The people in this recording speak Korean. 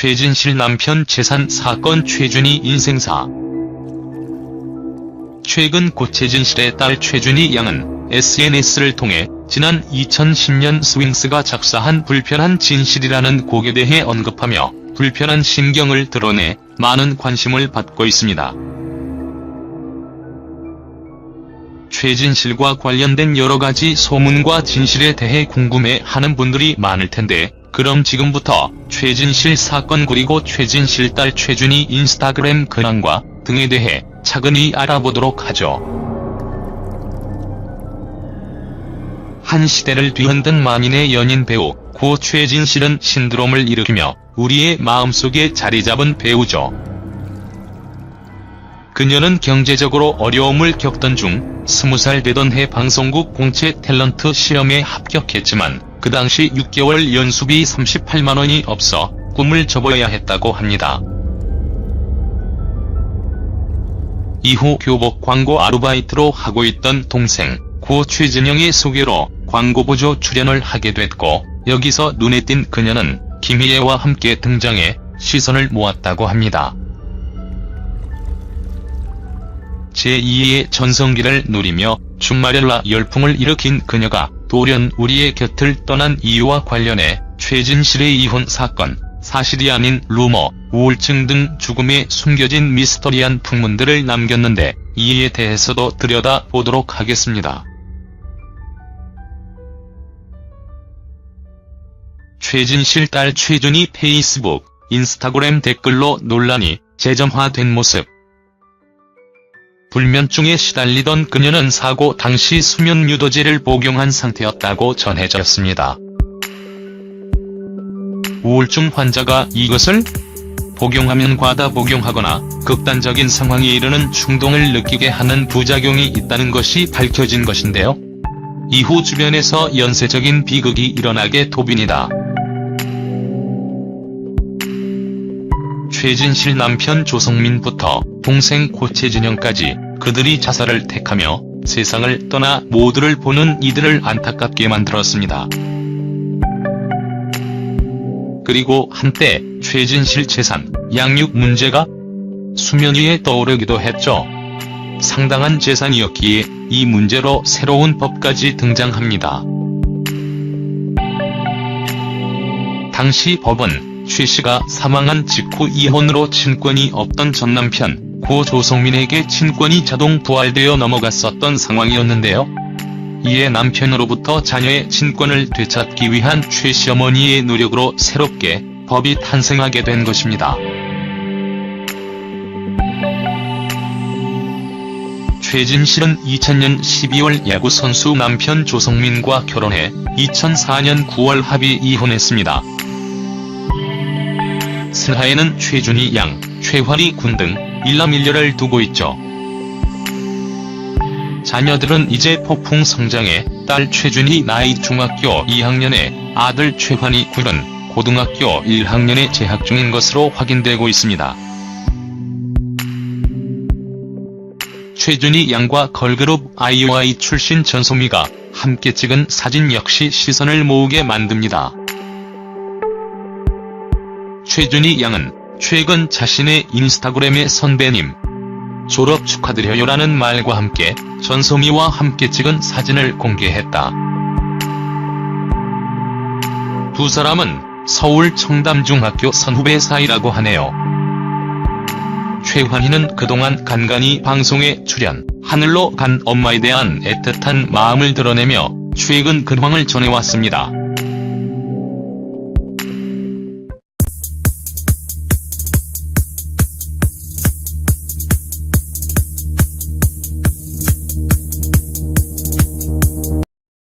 최진실 남편 재산 사건 최준희 인생사. 최근 고 최진실의 딸 최준희 양은 SNS를 통해 지난 2010년 스윙스가 작사한 불편한 진실이라는 곡에 대해 언급하며 불편한 심경을 드러내 많은 관심을 받고 있습니다. 최진실과 관련된 여러가지 소문과 진실에 대해 궁금해하는 분들이 많을 텐데, 그럼 지금부터 최진실 사건 그리고 최진실 딸 최준희 인스타그램 근황과 등에 대해 차근히 알아보도록 하죠. 한 시대를 뒤흔든 만인의 연인 배우 고 최진실은 신드롬을 일으키며 우리의 마음속에 자리잡은 배우죠. 그녀는 경제적으로 어려움을 겪던 중 20살 되던 해 방송국 공채 탤런트 시험에 합격했지만 그 당시 6개월 연수비 38만원이 없어 꿈을 접어야 했다고 합니다. 이후 교복 광고 아르바이트로 하고 있던 동생 고 최진영의 소개로 광고보조 출연을 하게 됐고, 여기서 눈에 띈 그녀는 김희애와 함께 등장해 시선을 모았다고 합니다. 제2의 전성기를 누리며 줌마렐라 열풍을 일으킨 그녀가 돌연 우리의 곁을 떠난 이유와 관련해 최진실의 이혼 사건, 사실이 아닌 루머, 우울증 등 죽음에 숨겨진 미스터리한 풍문들을 남겼는데, 이에 대해서도 들여다보도록 하겠습니다. 최진실 딸 최준희 페이스북, 인스타그램 댓글로 논란이 재점화된 모습. 불면증에 시달리던 그녀는 사고 당시 수면유도제를 복용한 상태였다고 전해졌습니다. 우울증 환자가 이것을 복용하면 과다 복용하거나 극단적인 상황에 이르는 충동을 느끼게 하는 부작용이 있다는 것이 밝혀진 것인데요. 이후 주변에서 연쇄적인 비극이 일어나게 도빈이다. 최진실 남편 조성민부터 동생 고 최진영까지 그들이 자살을 택하며 세상을 떠나 모두를 보는 이들을 안타깝게 만들었습니다. 그리고 한때 최진실 재산, 양육 문제가 수면 위에 떠오르기도 했죠. 상당한 재산이었기에 이 문제로 새로운 법까지 등장합니다. 당시 법은 최 씨가 사망한 직후 이혼으로 친권이 없던 전 남편 고 조성민에게 친권이 자동 부활되어 넘어갔었던 상황이었는데요. 이에 남편으로부터 자녀의 친권을 되찾기 위한 최 시어머니의 노력으로 새롭게 법이 탄생하게 된 것입니다. 최진실은 2000년 12월 야구선수 남편 조성민과 결혼해 2004년 9월 합의 이혼했습니다. 슬하에는 최준희 양, 최환희 군 등 일남일녀를 두고 있죠. 자녀들은 이제 폭풍 성장해 딸 최준희 나이 중학교 2학년에 아들 최환희 군은 고등학교 1학년에 재학 중인 것으로 확인되고 있습니다. 최준희 양과 걸그룹 아이오아이 출신 전소미가 함께 찍은 사진 역시 시선을 모으게 만듭니다. 최준희 양은 최근 자신의 인스타그램에 선배님 졸업 축하드려요라는 말과 함께 전소미와 함께 찍은 사진을 공개했다. 두 사람은 서울 청담중학교 선후배 사이라고 하네요. 최환희는 그동안 간간히 방송에 출연, 하늘로 간 엄마에 대한 애틋한 마음을 드러내며 최근 근황을 전해왔습니다.